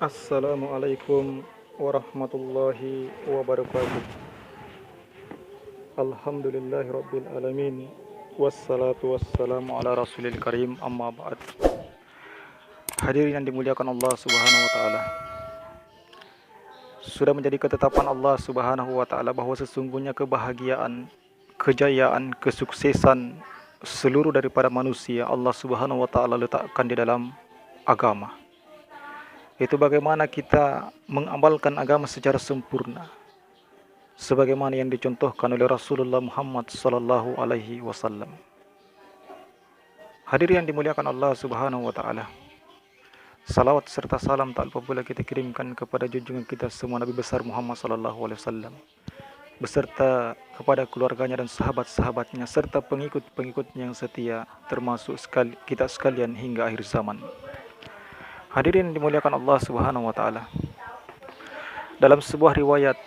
Assalamualaikum warahmatullahi wabarakatuh. Alhamdulillahirabbil alamin. Wassalatu wassalamu ala rasulil karim, amma ba'd. Hadirin yang dimuliakan Allah Subhanahu wa taala. Sudah menjadi ketetapan Allah Subhanahu wa taala bahwa sesungguhnya kebahagiaan, kejayaan, kesuksesan seluruh daripada manusia Allah Subhanahu wa taala letakkan di dalam agama. Itu bagaimana kita mengamalkan agama secara sempurna, sebagaimana yang dicontohkan oleh Rasulullah Muhammad sallallahu alaihi wasallam. Hadirin yang dimuliakan Allah Subhanahu wa taala. Salawat serta salam tak lupa pula kita kirimkan kepada junjungan kita semua Nabi besar Muhammad sallallahu alaihi wasallam, beserta kepada keluarganya dan sahabat-sahabatnya serta pengikut-pengikutnya yang setia, termasuk kita sekalian hingga akhir zaman. Hadirin yang dimuliakan Allah Subhanahu wa taala. Dalam sebuah riwayat,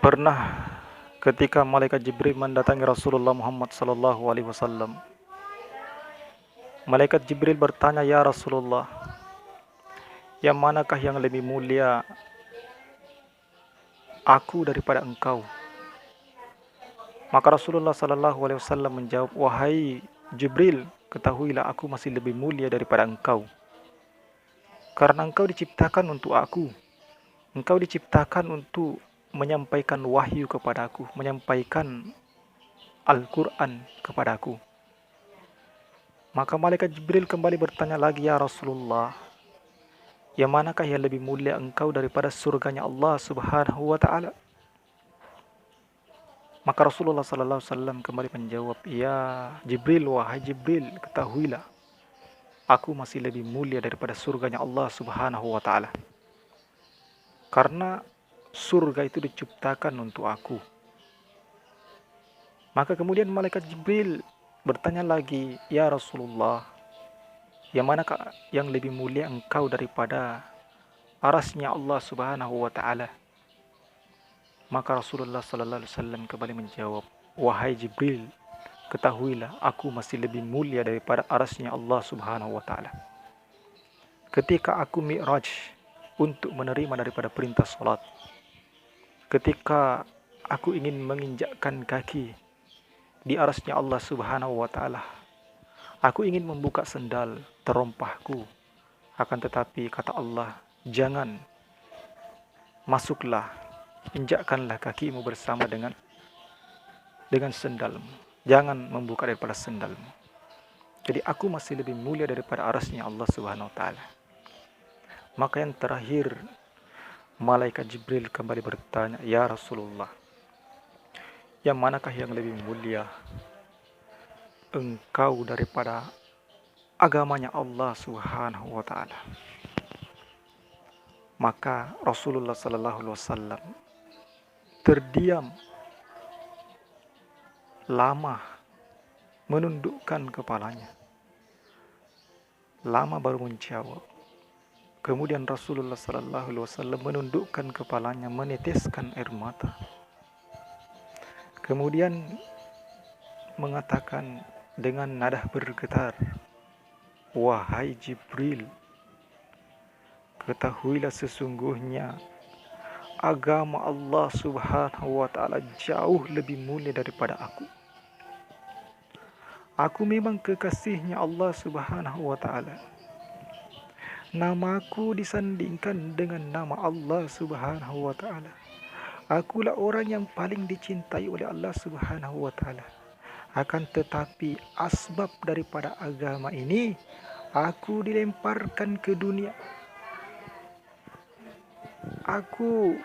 pernah ketika malaikat Jibril mendatangi Rasulullah Muhammad sallallahu alaihi wasallam, malaikat Jibril bertanya, "Ya Rasulullah, yang manakah yang lebih mulia, aku daripada engkau?" Maka Rasulullah sallallahu alaihi wasallam menjawab, "Wahai Jibril, ketahuilah aku masih lebih mulia daripada engkau. Karena engkau diciptakan untuk aku. Engkau diciptakan untuk menyampaikan wahyu kepadaku, menyampaikan Al-Quran kepadaku." Maka malaikat Jibril kembali bertanya lagi, "Ya Rasulullah, yang manakah yang lebih mulia engkau daripada surganya Allah Subhanahu wa ta'ala?" Maka Rasulullah sallallahu alaihi wasallam kembali menjawab, "Ya Jibril, wahai Jibril, ketahuilah aku masih lebih mulia daripada surganya Allah Subhanahu wa ta'ala. Karena surga itu diciptakan untuk aku." Maka kemudian malaikat Jibril bertanya lagi, "Ya Rasulullah, yang manakah yang lebih mulia engkau daripada arasnya Allah Subhanahu wa ta'ala?" Maka Rasulullah sallallahu alaihi wasallam kembali menjawab, "Wahai Jibril, ketahuilah aku masih lebih mulia daripada arasnya Allah Subhanahu wa ta'ala. Ketika aku mi'raj untuk menerima daripada perintah salat, ketika aku ingin menginjakkan kaki di arasnya Allah Subhanahu wa ta'ala, aku ingin membuka sendal terompahku, akan tetapi kata Allah, jangan, masuklah, injakkanlah kakimu bersama dengan sendalmu, jangan membuka daripada sendalmu. Jadi aku masih lebih mulia daripada arasnya Allah Subhanahu wa ta'ala." Maka yang terakhir, malaikat Jibril kembali bertanya, "Ya Rasulullah, yang manakah yang lebih mulia, engkau daripada agamanya Allah Subhanahu wa ta'ala?" Maka Rasulullah sallallahu alaihi wasallam terdiam lama, menundukkan kepalanya, lama baru menjawab. Kemudian Rasulullah sallallahu alaihi wasallam menundukkan kepalanya, meneteskan air mata. Kemudian mengatakan dengan nada bergetar, "Wahai Jibril, ketahuilah sesungguhnya agama Allah Subhanahu wa ta'ala jauh lebih mulia daripada aku. Aku memang kekasihnya Allah Subhanahu wa ta'ala. Namaku disandingkan dengan nama Allah Subhanahu wa ta'ala. Akulah orang yang paling dicintai oleh Allah Subhanahu wa ta'ala. Akan tetapi asbab daripada agama ini, aku dilemparkan ke dunia. Aku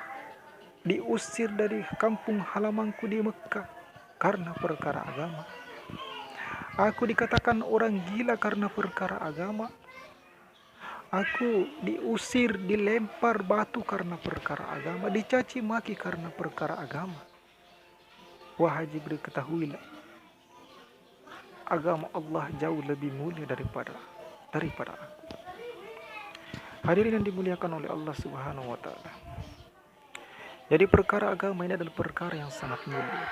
diusir dari kampung halamanku di Mekah karena perkara agama. Aku dikatakan orang gila karena perkara agama. Aku diusir, dilempar batu karena perkara agama, dicaci maki karena perkara agama. Wahai Jibril, ketahuilah agama Allah jauh lebih mulia daripada aku." Hadirin yang dimuliakan oleh Allah Subhanahu wa ta'ala. Jadi perkara agama ini adalah perkara yang sangat mulia.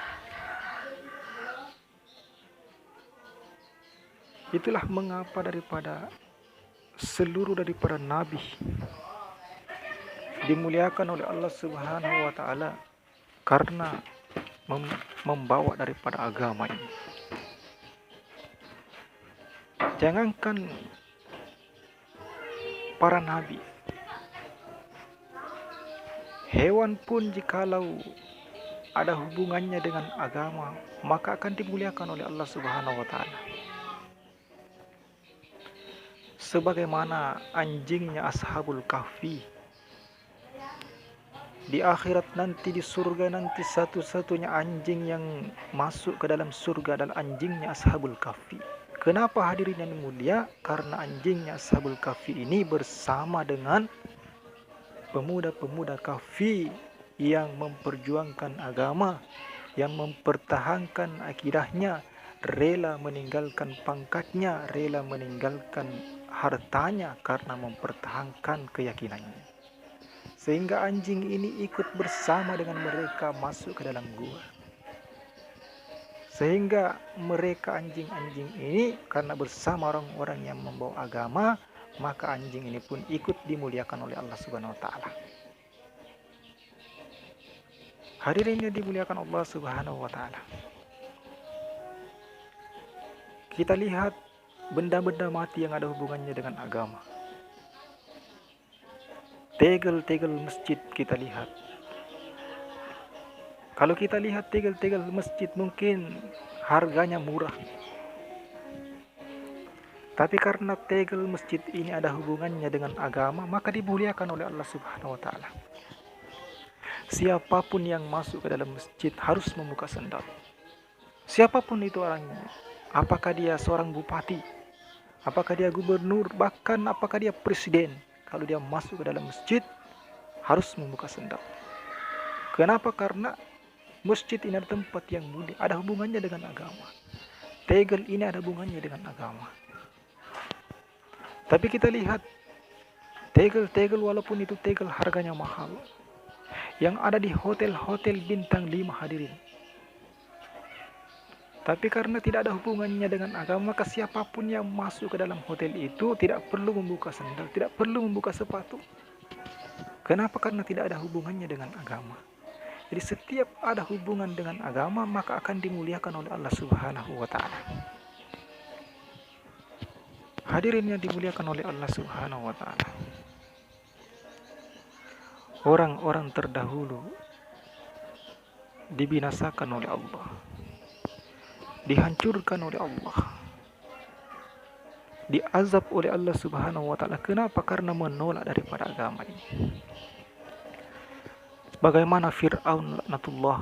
Itulah mengapa daripada seluruh daripada nabi dimuliakan oleh Allah Subhanahu wa taala karena membawa daripada agama ini. Jangankan para nabi, hewan pun jikalau ada hubungannya dengan agama, maka akan dimuliakan oleh Allah Subhanahu wa taala. Sebagaimana anjingnya Ashabul Kahfi. Di akhirat nanti, di surga nanti, satu-satunya anjing yang masuk ke dalam surga adalah anjingnya Ashabul Kahfi. Kenapa hadirin yang mulia? Karena anjingnya Ashabul Kahfi ini bersama dengan pemuda-pemuda Kahfi yang memperjuangkan agama, yang mempertahankan akidahnya, rela meninggalkan pangkatnya, rela meninggalkan hartanya karena mempertahankan keyakinannya. Sehingga anjing ini ikut bersama dengan mereka masuk ke dalam gua. Sehingga mereka anjing-anjing ini karena bersama orang-orang yang membawa agama, maka anjing ini pun ikut dimuliakan oleh Allah Subhanahu wa taala. Hadirin yang dimuliakan Allah Subhanahu wa taala. Kita lihat benda-benda mati yang ada hubungannya dengan agama. Tegel-tegel masjid kita lihat. Kalau kita lihat tegel-tegel masjid mungkin harganya murah. Tapi karena tegel masjid ini ada hubungannya dengan agama, maka dimuliakan oleh Allah Subhanahu wa taala. Siapapun yang masuk ke dalam masjid harus membuka sendal. Siapapun itu orangnya. Apakah dia seorang bupati, apakah dia gubernur, bahkan apakah dia presiden, kalau dia masuk ke dalam masjid harus membuka sendal. Kenapa? Karena masjid ini adalah tempat yang mulia, ada hubungannya dengan agama. Tegel ini ada hubungannya dengan agama. Tapi kita lihat tegel-tegel, walaupun itu tegel harganya mahal, yang ada di hotel-hotel bintang 5 hadirin. Tapi karena tidak ada hubungannya dengan agama, maka siapapun yang masuk ke dalam hotel itu tidak perlu membuka sandal, tidak perlu membuka sepatu. Kenapa? Karena tidak ada hubungannya dengan agama. Jadi setiap ada hubungan dengan agama, maka akan dimuliakan oleh Allah Subhanahu wa taala. Hadirin yang dimuliakan oleh Allah Subhanahu wa taala. Orang-orang terdahulu dibinasakan oleh Allah, dihancurkan oleh Allah, diazab oleh Allah Subhanahu wa taala. Kenapa? Karena menolak daripada agama ini. Bagaimana Fir'aun laknatullah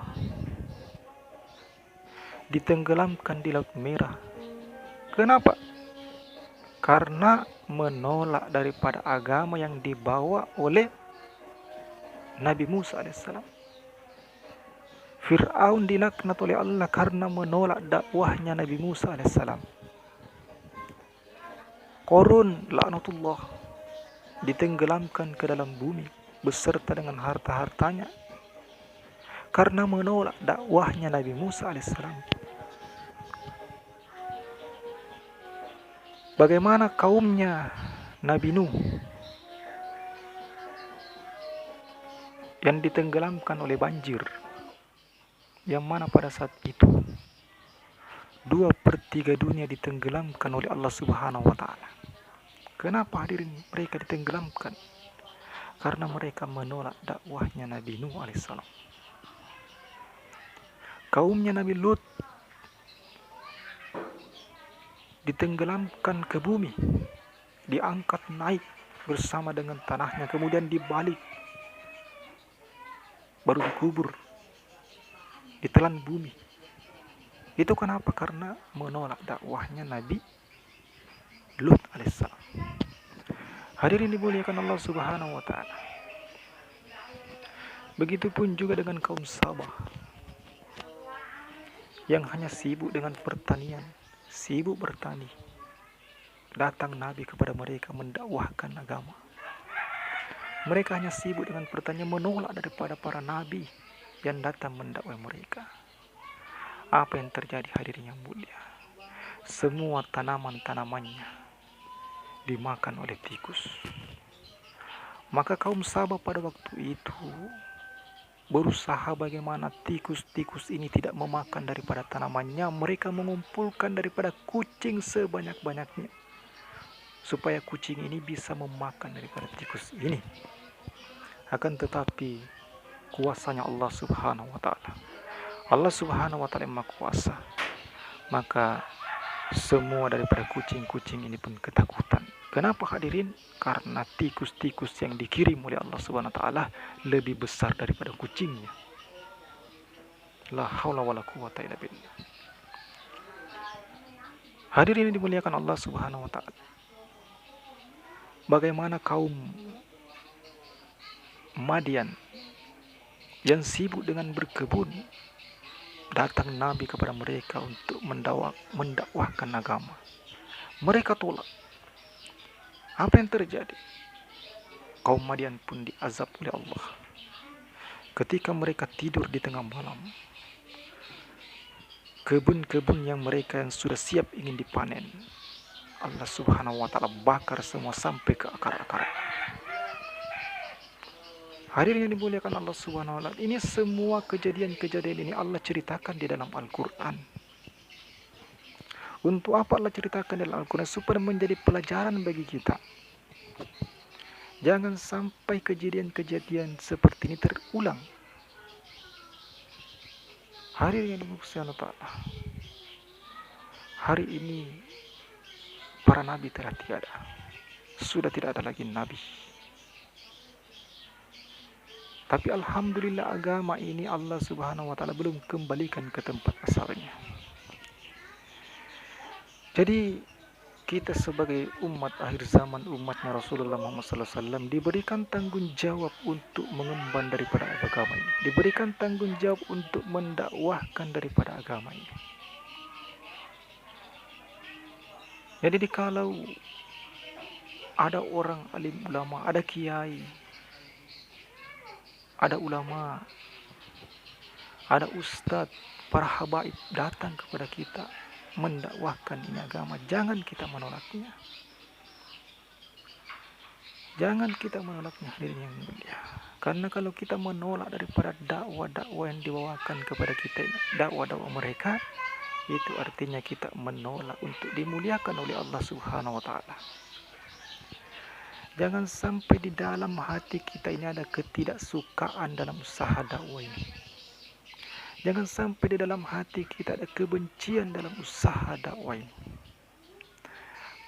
ditenggelamkan di Laut Merah. Kenapa? Karena menolak daripada agama yang dibawa oleh Nabi Musa alaihissalam. Fir'aun dilaknat oleh Allah karena menolak dakwahnya Nabi Musa alaihissalam. Qarun laknatullah ditenggelamkan ke dalam bumi beserta dengan harta-hartanya karena menolak dakwahnya Nabi Musa alaihissalam. Bagaimana kaumnya Nabi Nuh yang ditenggelamkan oleh banjir, yang mana pada saat itu 2/3 dunia ditenggelamkan oleh Allah Subhanahu wa taala. Kenapa hadirin mereka ditenggelamkan? Karena mereka menolak dakwahnya Nabi Nuh alaihissalam. Kaumnya Nabi Lut ditenggelamkan ke bumi, diangkat naik bersama dengan tanahnya, kemudian dibalik, baru dikubur, ditelan bumi. Itu kenapa? Karena menolak dakwahnya Nabi Lut alaihissalam. Hadirin dimuliakan Allah Subhanahu wa taala. Begitupun juga dengan kaum Sabah yang hanya sibuk dengan pertanian, sibuk bertani. Datang Nabi kepada mereka mendakwahkan agama. Mereka hanya sibuk dengan pertanian, menolak daripada para nabi yang datang mendakwai mereka. Apa yang terjadi hadirin yang mulia? Semua tanaman-tanamannya dimakan oleh tikus. Maka kaum Saba pada waktu itu berusaha bagaimana tikus-tikus ini tidak memakan daripada tanamannya. Mereka mengumpulkan daripada kucing sebanyak-banyaknya, supaya kucing ini bisa memakan daripada tikus ini. Akan tetapi kuasanya Allah Subhanahu wa Ta'ala. Allah Subhanahu wa Ta'ala yang Maha Kuasa. Maka semua daripada kucing-kucing ini pun ketakutan. Kenapa hadirin? Karena tikus-tikus yang dikirim oleh Allah Subhanahu wa Ta'ala lebih besar daripada kucingnya. La haula wala quwata illa billah. Hadirin yang dimuliakan Allah Subhanahu wa Ta'ala. Bagaimana kaum Madian yang sibuk dengan berkebun, datang Nabi kepada mereka untuk mendakwahkan agama. Mereka tolak. Apa yang terjadi? Kaum Madian pun diazab oleh Allah. Ketika mereka tidur di tengah malam, kebun-kebun yang mereka yang sudah siap ingin dipanen, Allah Subhanahu wa Ta'ala bakar semua sampai ke akar-akar. Hadirin yang dimuliakan Allah Subhanahu wa Ta'ala, ini semua kejadian-kejadian ini Allah ceritakan di dalam Al-Quran. Untuk apa Allah ceritakan dalam Al-Quran? Supaya menjadi pelajaran bagi kita. Jangan sampai kejadian-kejadian seperti ini terulang. Hadirin yang dimuliakan Allah Ta'ala, hari ini para nabi telah tiada. Sudah tidak ada lagi nabi. Tapi alhamdulillah agama ini Allah Subhanahu wa Ta'ala belum kembalikan ke tempat asalnya. Jadi kita sebagai umat akhir zaman, umatnya Rasulullah Muhammad SAW, diberikan tanggung jawab untuk mengemban daripada agama ini. Diberikan tanggung jawab untuk mendakwahkan daripada agama ini. Jadi kalau ada orang alim ulama, ada kiai, ada ulama, ada ustadz, para habaib datang kepada kita mendakwahkan ini agama, jangan kita menolaknya. Jangan kita menolaknya, hadirin yang mulia. Karena kalau kita menolak daripada dakwah-dakwah yang dibawakan kepada kita, dakwah-dakwah mereka, itu artinya kita menolak untuk dimuliakan oleh Allah Subhanahu wa Ta'ala. Jangan sampai di dalam hati kita ini ada ketidaksukaan dalam usaha dakwah ini. Jangan sampai di dalam hati kita ada kebencian dalam usaha dakwah ini.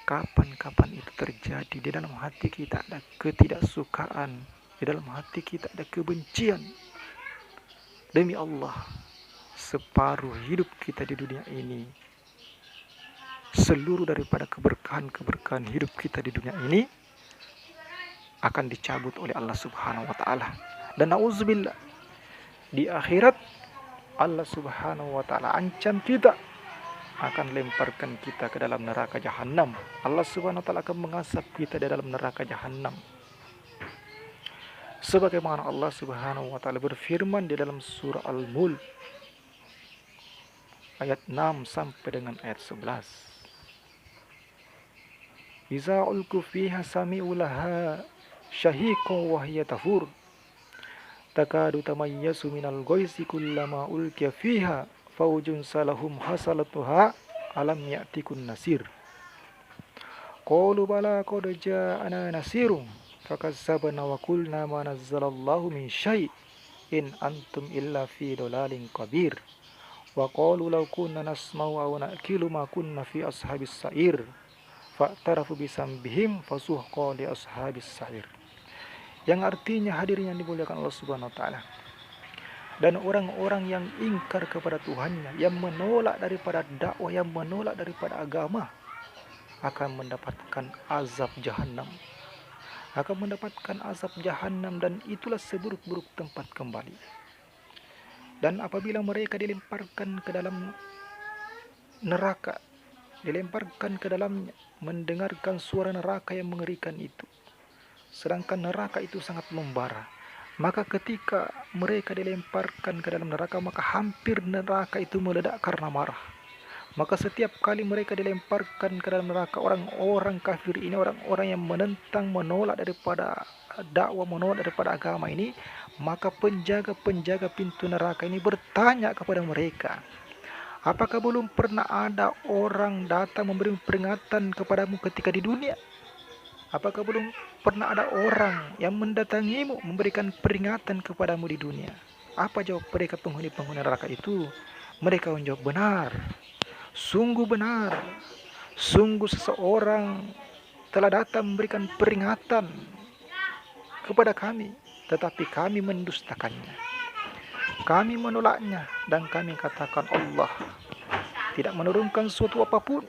Kapan-kapan itu terjadi, di dalam hati kita ada ketidaksukaan, di dalam hati kita ada kebencian, demi Allah, separuh hidup kita di dunia ini, seluruh daripada keberkahan-keberkahan hidup kita di dunia ini akan dicabut oleh Allah Subhanahu wa Ta'ala. Dan na'udzubillah, di akhirat Allah Subhanahu wa Ta'ala ancam kita, akan lemparkan kita ke dalam neraka Jahannam. Allah Subhanahu wa Ta'ala akan mengasap kita di dalam neraka Jahannam. Sebagaimana Allah Subhanahu wa Ta'ala berfirman di dalam surah Al-Mulk ayat 6 sampai dengan ayat 11. Iza ulku fiha sami'u laha syahiqun wa hiya tafur takadu tamayyasu minal ghaisi kullama ulqiya fiha faujun salahum hasalatuha alam ya'tikun nasir. Qalu bala qad ja'ana nasirun fakazzabna wa qulna ma nazzalallahu min syai' in antum illa fi dalalin kabir. Wa qalu law kunna nasma'u aw na'qilu ma kunna fi ashabis sa'ir fa'tarafu bisambihim fasuhqa li ashabis sa'ir. Yang artinya, hadirin yang dimuliakan Allah Subhanahu wa Ta'ala, dan orang-orang yang ingkar kepada Tuhannya, yang menolak daripada dakwah, yang menolak daripada agama, akan mendapatkan azab Jahannam. Akan mendapatkan azab Jahannam, dan itulah seburuk-buruk tempat kembali. Dan apabila mereka dilemparkan ke dalam neraka, dilemparkan ke dalamnya, mendengarkan suara neraka yang mengerikan itu, sedangkan neraka itu sangat membara, maka ketika mereka dilemparkan ke dalam neraka, maka hampir neraka itu meledak karena marah. Maka setiap kali mereka dilemparkan ke dalam neraka, orang-orang kafir ini, orang-orang yang menentang, menolak daripada dakwah, menolak daripada agama ini, maka penjaga-penjaga pintu neraka ini bertanya kepada mereka, apakah belum pernah ada orang datang memberi peringatan kepadamu ketika di dunia? Apakah belum pernah ada orang yang mendatangimu memberikan peringatan kepadamu di dunia? Apa jawab mereka penghuni-penghuni neraka itu? Mereka menjawab, benar. Sungguh benar, sungguh seseorang telah datang memberikan peringatan kepada kami, tetapi kami mendustakannya. Kami menolaknya dan kami katakan Allah tidak menurunkan suatu apapun.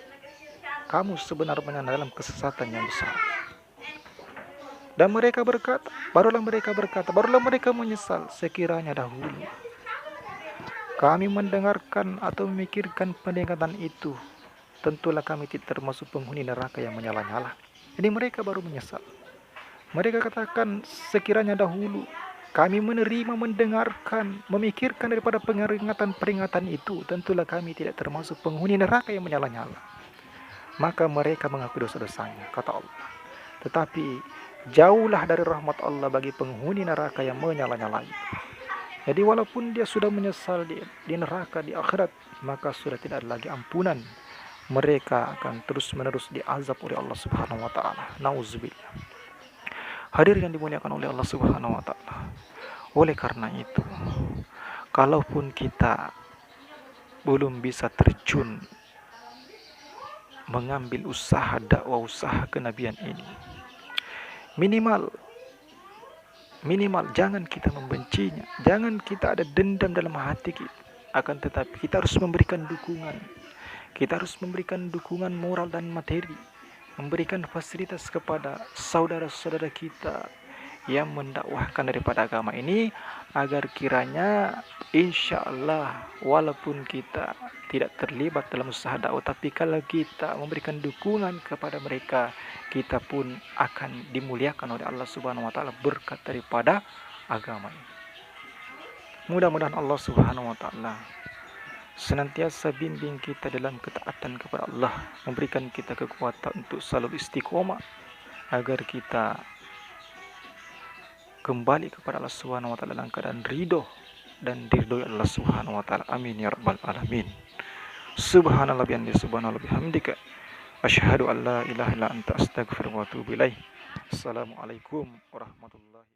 Kamu sebenarnya dalam kesesatan yang besar. Dan barulah mereka menyesal sekiranya dahulu kami mendengarkan atau memikirkan peringatan itu, tentulah kami tidak termasuk penghuni neraka yang menyala-nyala. Jadi mereka baru menyesal. Mereka katakan, sekiranya dahulu kami menerima, mendengarkan, memikirkan daripada peringatan-peringatan itu, tentulah kami tidak termasuk penghuni neraka yang menyala-nyala. Maka mereka mengakui dosa-dosanya, kata Allah. Tetapi jauhlah dari rahmat Allah bagi penghuni neraka yang menyala-nyala itu. Jadi walaupun dia sudah menyesal di neraka, di akhirat, maka sudah tidak ada lagi ampunan. Mereka akan terus-menerus diazab oleh Allah Subhanahu wa taala. Nauzubillah. Hadirin yang dimuliakan oleh Allah Subhanahu wa taala. Oleh karena itu, kalaupun kita belum bisa terjun mengambil usaha dakwah, usaha kenabian ini, minimal jangan kita membencinya, jangan kita ada dendam dalam hati kita. Akan tetapi kita harus memberikan dukungan. Kita harus memberikan dukungan moral dan materi, memberikan fasilitas kepada saudara-saudara kita yang mendakwahkan daripada agama ini, agar kiranya insya Allah walaupun kita tidak terlibat dalam usaha dakwah, tapi kalau kita memberikan dukungan kepada mereka, kita pun akan dimuliakan oleh Allah Subhanahu wa taala berkat daripada agama ini. Mudah-mudahan Allah Subhanahu wa taala senantiasa bimbing kita dalam ketaatan kepada Allah, memberikan kita kekuatan untuk selalu istiqomah agar kita kembali kepada Allah Subhanahu wa taala dalam keadaan ridho dan diridhoi Allah Subhanahu wa taala. Amin ya rabbal alamin. Subhanallah bihamdihi, subhanallah bihamdika, asyhadu an la ilaha illa anta, astaghfiruka wa atubu ilaih. Assalamualaikum warahmatullahi